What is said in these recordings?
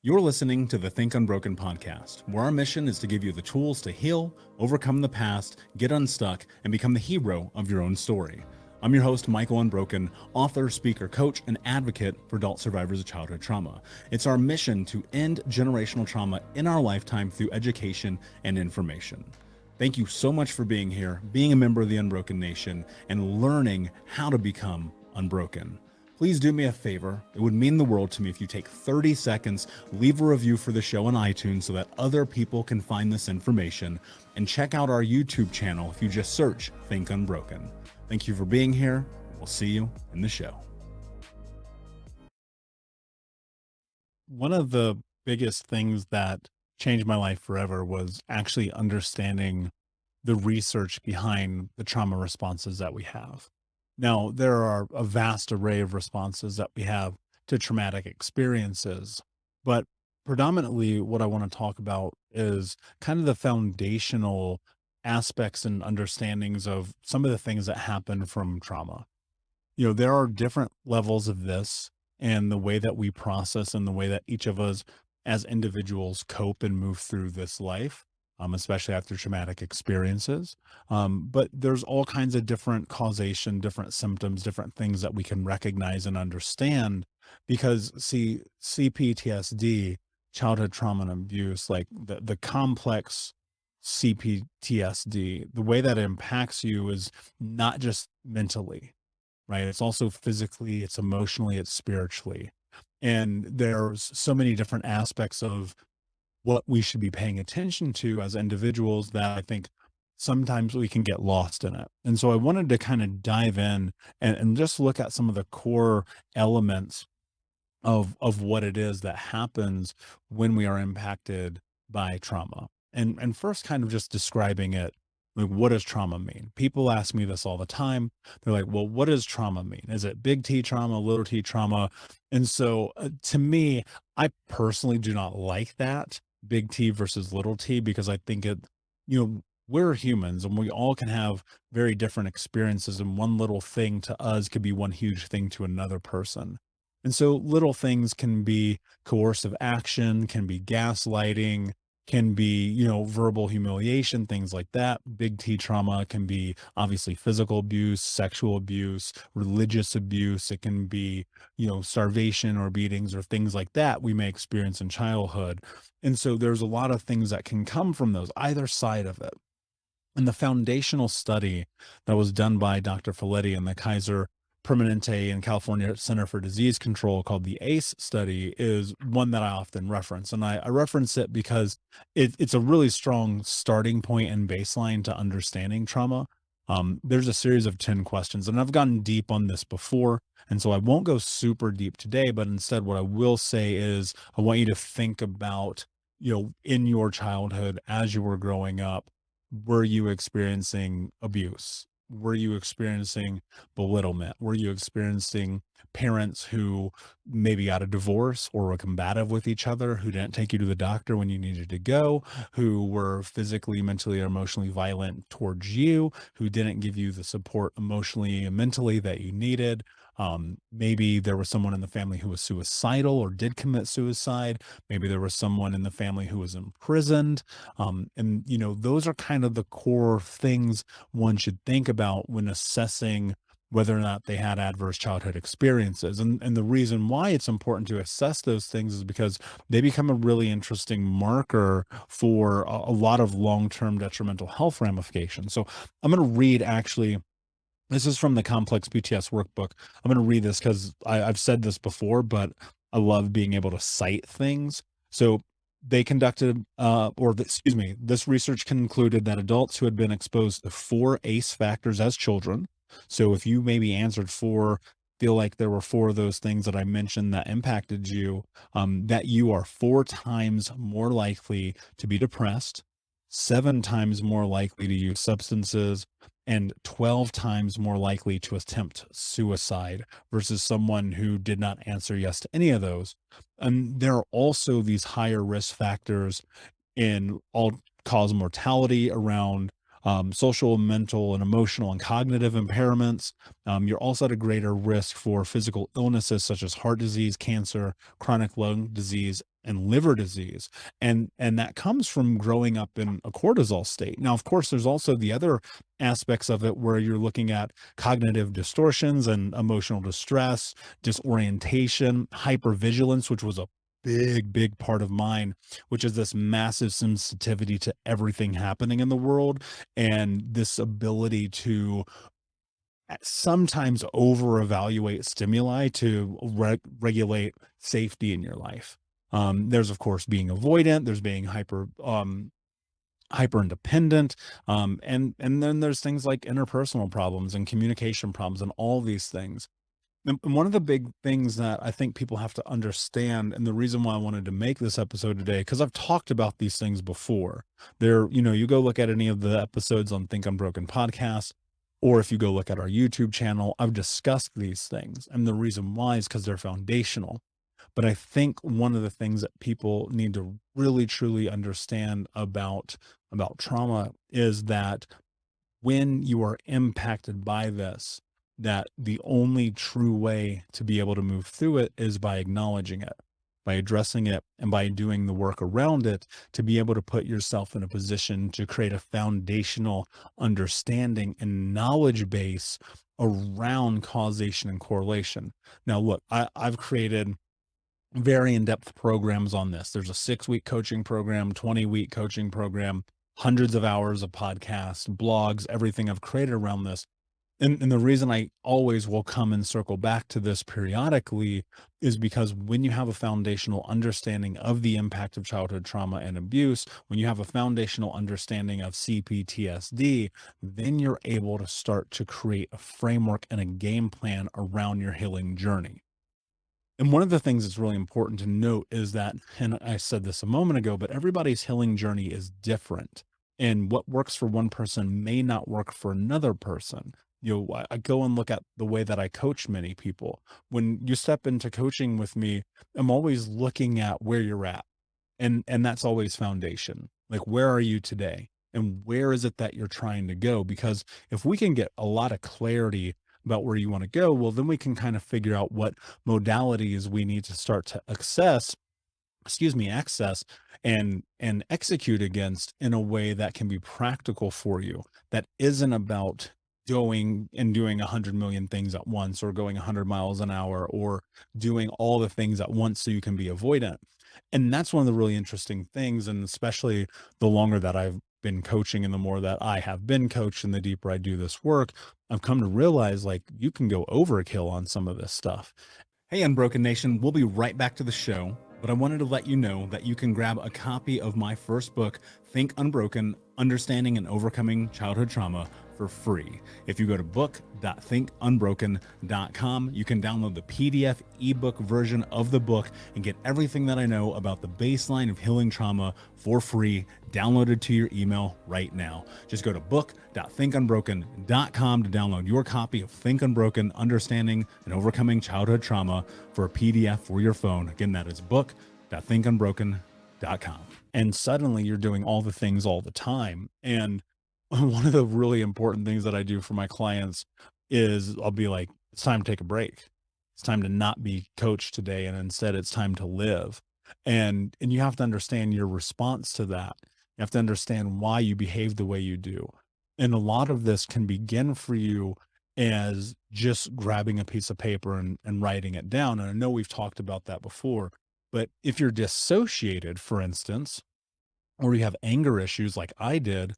You're listening to the Think Unbroken podcast, where our mission is to give you the tools to heal, overcome the past, get unstuck, and become the hero of your own story. I'm your host, Michael Unbroken, author, speaker, coach, and advocate for adult survivors of childhood trauma. It's our mission to end generational trauma in our lifetime through education and information. Thank you so much for being here, being a member of the Unbroken Nation, and learning how to become unbroken. Please do me a favor. It would mean the world to me if you take 30 seconds, leave a review for the show on iTunes so that other people can find this information, and check out our YouTube channel if you just search Think Unbroken. Thank you for being here. We'll see you in the show. One of the biggest things that changed my life forever was actually understanding the research behind the trauma responses that we have. Now, there are a vast array of responses that we have to traumatic experiences, but predominantly what I want to talk about is kind of the foundational aspects and understandings of some of the things that happen from trauma. There are different levels of this, and the way that we process and the way that each of us as individuals cope and move through this life, especially after traumatic experiences. But there's all kinds of different causation, different symptoms, different things that we can recognize and understand because, see, CPTSD, childhood trauma and abuse, like the complex CPTSD, the way that it impacts you is not just mentally, right? It's also physically, it's emotionally, it's spiritually. And there's so many different aspects of what we should be paying attention to as individuals that I think sometimes we can get lost in it. And so I wanted to kind of dive in and just look at some of the core elements of what it is that happens when we are impacted by trauma. And first kind of just describing it, like, what does trauma mean? People ask me this all the time. They're like, well, what does trauma mean? Is it big T trauma, little T trauma? And so to me, I personally do not like that big T versus little T, because I think we're humans and we all can have very different experiences, and one little thing to us could be one huge thing to another person. And so little things can be coercive action, can be gaslighting, can be, verbal humiliation, things like that. Big T trauma can be obviously physical abuse, sexual abuse, religious abuse. It can be, starvation or beatings or things like that we may experience in childhood. And so there's a lot of things that can come from those, either side of it. And the foundational study that was done by Dr. Folletti and the Kaiser Permanente and California Center for Disease Control, called the ACE study, is one that I often reference. And I reference it because it's a really strong starting point and baseline to understanding trauma. There's a series of 10 questions, and I've gotten deep on this before. And so I won't go super deep today, but instead what I will say is I want you to think about, in your childhood as you were growing up, were you experiencing abuse? Were you experiencing belittlement? Were you experiencing parents who maybe got a divorce or were combative with each other, who didn't take you to the doctor when you needed to go, who were physically, mentally, or emotionally violent towards you, who didn't give you the support emotionally and mentally that you needed? Maybe there was someone in the family who was suicidal or did commit suicide. Maybe there was someone in the family who was imprisoned. And those are kind of the core things one should think about when assessing whether or not they had adverse childhood experiences. And the reason why it's important to assess those things is because they become a really interesting marker for a lot of long-term detrimental health ramifications. So I'm going to read, actually, this is from the Complex PTS workbook. I'm going to read this because I've said this before, but I love being able to cite things. So they conducted, this research concluded that adults who had been exposed to 4 ACE factors as children. So if you maybe answered 4, feel like there were 4 of those things that I mentioned that impacted you, that you are 4 times more likely to be depressed, 7 times more likely to use substances, and 12 times more likely to attempt suicide versus someone who did not answer yes to any of those. And there are also these higher risk factors in all cause mortality around social, mental, and emotional and cognitive impairments. You're also at a greater risk for physical illnesses such as heart disease, cancer, chronic lung disease, and liver disease. And that comes from growing up in a cortisol state. Now, of course, there's also the other aspects of it where you're looking at cognitive distortions and emotional distress, disorientation, hypervigilance, which was a big part of mine, which is this massive sensitivity to everything happening in the world, and this ability to sometimes over evaluate stimuli to regulate safety in your life. There's of course being avoidant, there's being hyper independent, and then there's things like interpersonal problems and communication problems and all these things. And one of the big things that I think people have to understand, and the reason why I wanted to make this episode today, because I've talked about these things before. You go look at any of the episodes on Think Unbroken podcast, or if you go look at our YouTube channel, I've discussed these things. And the reason why is because they're foundational. But I think one of the things that people need to really truly understand about trauma is that when you are impacted by this, that the only true way to be able to move through it is by acknowledging it, by addressing it, and by doing the work around it to be able to put yourself in a position to create a foundational understanding and knowledge base around causation and correlation. Now, look, I've created very in-depth programs on this. There's a 6-week coaching program, 20-week coaching program, hundreds of hours of podcasts, blogs, everything I've created around this. And the reason I always will come and circle back to this periodically is because when you have a foundational understanding of the impact of childhood trauma and abuse, when you have a foundational understanding of CPTSD, then you're able to start to create a framework and a game plan around your healing journey. And one of the things that's really important to note is that, and I said this a moment ago, but everybody's healing journey is different. And what works for one person may not work for another person. I go and look at the way that I coach many people. When you step into coaching with me, I'm always looking at where you're at. And that's always foundation. Like, where are you today? And where is it that you're trying to go? Because if we can get a lot of clarity about where you want to go, well, then we can kind of figure out what modalities we need to start to access and execute against in a way that can be practical for you, that isn't about going and doing 100 million things at once, or going 100 miles an hour, or doing all the things at once so you can be avoidant. And that's one of the really interesting things, and especially the longer that I've been coaching and the more that I have been coached and the deeper I do this work, I've come to realize, like, you can go overkill on some of this stuff. Hey, Unbroken Nation, we'll be right back to the show, but I wanted to let you know that you can grab a copy of my first book, Think Unbroken: Understanding and Overcoming Childhood Trauma, for free. If you go to book.thinkunbroken.com, you can download the PDF ebook version of the book and get everything that I know about the baseline of healing trauma for free, downloaded to your email right now. Just go to book.thinkunbroken.com to download your copy of Think Unbroken: Understanding and Overcoming Childhood Trauma for a PDF for your phone. Again, that is book.thinkunbroken.com. And suddenly you're doing all the things all the time. And one of the really important things that I do for my clients is I'll be like, it's time to take a break. It's time to not be coached today. And instead it's time to live. And you have to understand your response to that. You have to understand why you behave the way you do. And a lot of this can begin for you as just grabbing a piece of paper and writing it down. And I know we've talked about that before, but if you're dissociated, for instance, or you have anger issues like I did,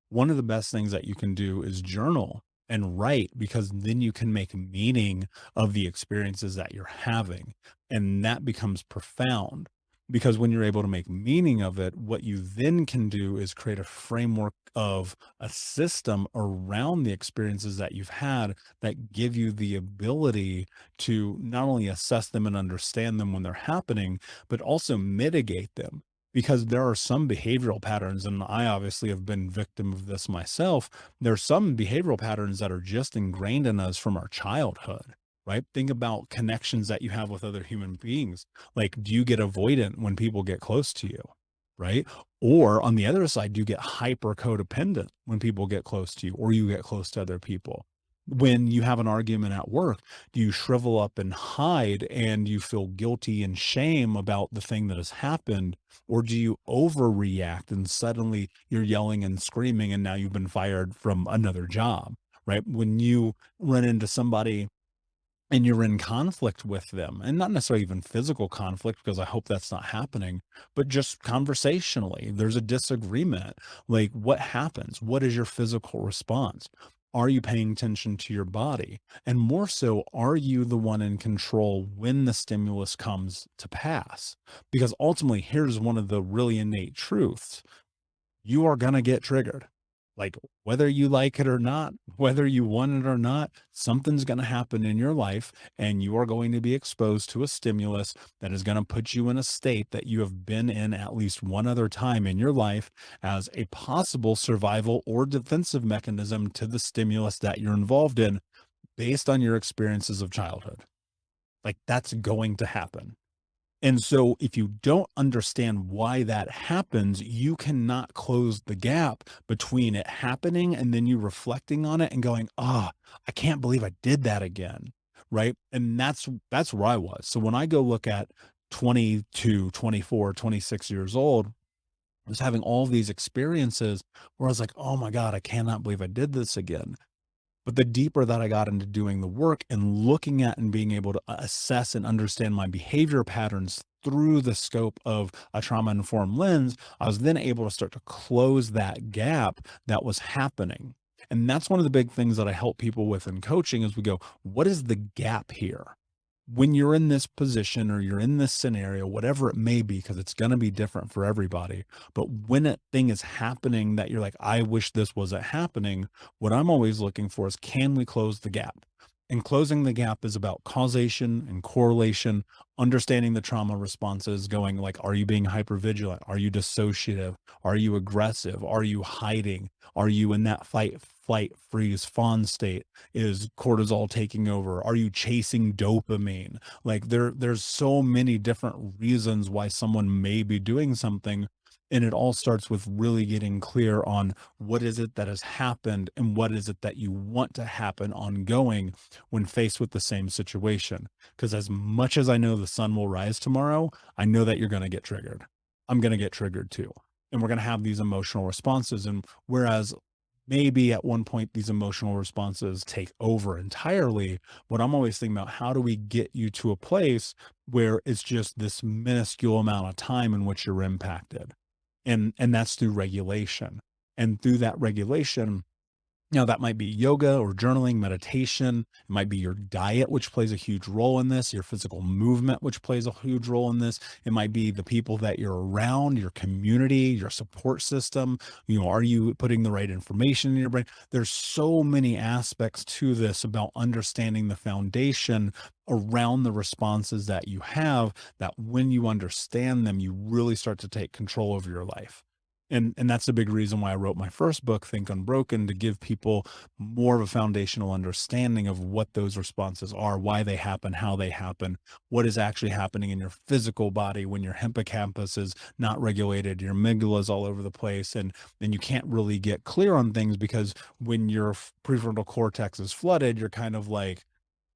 one of the best things that you can do is journal and write, because then you can make meaning of the experiences that you're having. And that becomes profound, because when you're able to make meaning of it, what you then can do is create a framework of a system around the experiences that you've had that give you the ability to not only assess them and understand them when they're happening, but also mitigate them. Because there are some behavioral patterns, and I obviously have been victim of this myself. There are some behavioral patterns that are just ingrained in us from our childhood, right? Think about connections that you have with other human beings. Like, do you get avoidant when people get close to you, right? Or on the other side, do you get hyper codependent when people get close to you, or you get close to other people? When you have an argument at work, do you shrivel up and hide and you feel guilty and shame about the thing that has happened? Or do you overreact and suddenly you're yelling and screaming and now you've been fired from another job, right? When you run into somebody and you're in conflict with them, and not necessarily even physical conflict, because I hope that's not happening, but just conversationally, there's a disagreement. Like, what happens? What is your physical response? Are you paying attention to your body? And more so, are you the one in control when the stimulus comes to pass? Because ultimately, here's one of the really innate truths: you are going to get triggered. Like, whether you like it or not, whether you want it or not, something's going to happen in your life, and you are going to be exposed to a stimulus that is going to put you in a state that you have been in at least one other time in your life as a possible survival or defensive mechanism to the stimulus that you're involved in based on your experiences of childhood. Like, that's going to happen. And so if you don't understand why that happens, you cannot close the gap between it happening and then you reflecting on it and going, "Ah, I can't believe I did that again." Right? And that's where I was. So when I go look at 22, 24, 26 years old, I was having all these experiences where I was like, "Oh my God, I cannot believe I did this again." But the deeper that I got into doing the work and looking at and being able to assess and understand my behavior patterns through the scope of a trauma informed lens, I was then able to start to close that gap that was happening. And that's one of the big things that I help people with in coaching is we go, what is the gap here? When you're in this position or you're in this scenario, whatever it may be, because it's going to be different for everybody. But when a thing is happening that you're like, I wish this wasn't happening, what I'm always looking for is, can we close the gap? And closing the gap is about causation and correlation, understanding the trauma responses, going like, are you being hypervigilant? Are you dissociative? Are you aggressive? Are you hiding? Are you in that fight, flight, freeze, fawn state? Is cortisol taking over? Are you chasing dopamine? Like, there's so many different reasons why someone may be doing something. And it all starts with really getting clear on what is it that has happened and what is it that you want to happen ongoing when faced with the same situation. Because as much as I know the sun will rise tomorrow, I know that you're going to get triggered. I'm going to get triggered too. And we're going to have these emotional responses. And whereas maybe at one point these emotional responses take over entirely, what I'm always thinking about, how do we get you to a place where it's just this minuscule amount of time in which you're impacted? And that's through regulation. And through that regulation, that might be yoga or journaling, meditation. It might be your diet, which plays a huge role in this, your physical movement, which plays a huge role in this. It might be the people that you're around, your community, your support system. Are you putting the right information in your brain? There's so many aspects to this about understanding the foundation around the responses that you have, that when you understand them, you really start to take control over your life. And that's a big reason why I wrote my first book, Think Unbroken, to give people more of a foundational understanding of what those responses are, why they happen, how they happen, what is actually happening in your physical body when your hippocampus is not regulated, your amygdala is all over the place, and then you can't really get clear on things because when your prefrontal cortex is flooded, you're kind of like,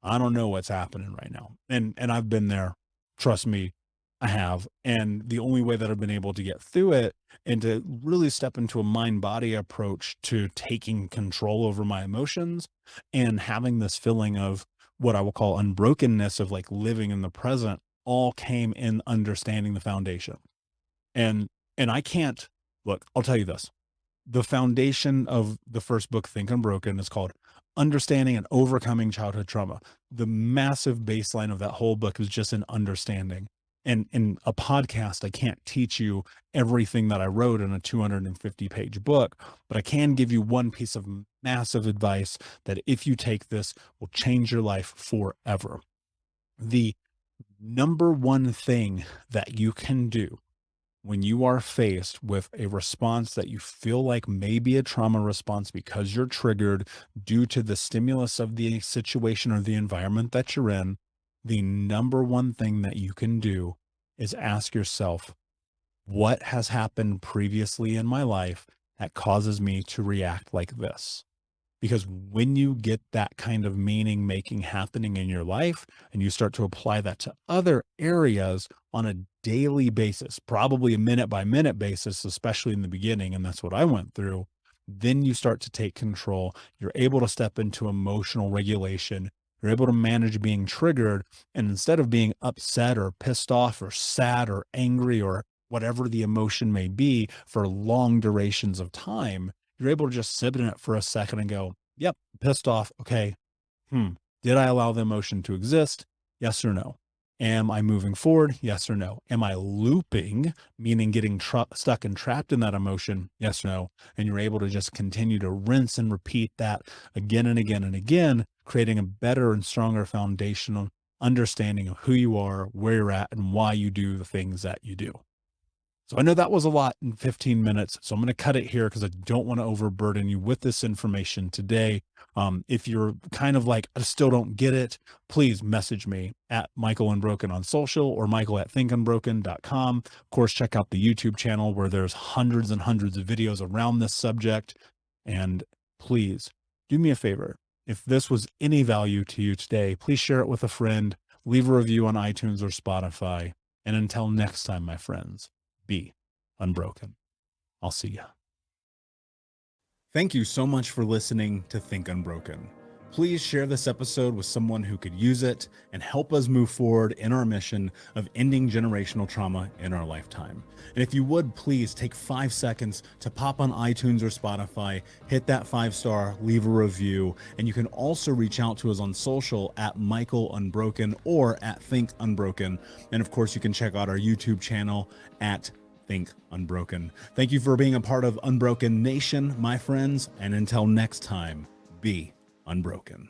I don't know what's happening right now. And I've been there. Trust me, I have. And the only way that I've been able to get through it and to really step into a mind body approach to taking control over my emotions and having this feeling of what I will call unbrokenness, of like living in the present, all came in understanding the foundation. And I can't look, I'll tell you this, the foundation of the first book, Think Unbroken, is called Understanding and Overcoming Childhood Trauma. The massive baseline of that whole book is just an understanding. And in a podcast, I can't teach you everything that I wrote in a 250-page book, but I can give you one piece of massive advice that if you take this will change your life forever. The number one thing that you can do when you are faced with a response that you feel like may be a trauma response because you're triggered due to the stimulus of the situation or the environment that you're in, the number one thing that you can do is ask yourself, what has happened previously in my life that causes me to react like this? Because when you get that kind of meaning making happening in your life and you start to apply that to other areas on a daily basis, probably a minute by minute basis, especially in the beginning, and that's what I went through, then you start to take control. You're able to step into emotional regulation. You're able to manage being triggered. And instead of being upset or pissed off or sad or angry or whatever the emotion may be for long durations of time, you're able to just sit in it for a second and go, yep, pissed off. Okay. Did I allow the emotion to exist? Yes or no? Am I moving forward? Yes or no? Am I looping, meaning getting stuck and trapped in that emotion? Yes or no? And you're able to just continue to rinse and repeat that again and again and again, creating a better and stronger foundational understanding of who you are, where you're at, and why you do the things that you do. So I know that was a lot in 15 minutes, so I'm going to cut it here because I don't want to overburden you with this information today. If you're kind of like, I still don't get it, please message me at Michael Unbroken on social or Michael at thinkunbroken.com. Of course, check out the YouTube channel where there's hundreds and hundreds of videos around this subject. And please do me a favor. If this was any value to you today, please share it with a friend, leave a review on iTunes or Spotify. And until next time, my friends, be unbroken. I'll see ya. Thank you so much for listening to Think Unbroken. Please share this episode with someone who could use it and help us move forward in our mission of ending generational trauma in our lifetime. And if you would, please take 5 seconds to pop on iTunes or Spotify, hit that 5-star, leave a review, and you can also reach out to us on social at Michael Unbroken or at Think Unbroken. And of course, you can check out our YouTube channel at Think Unbroken. Thank you for being a part of Unbroken Nation, my friends, and until next time, be unbroken.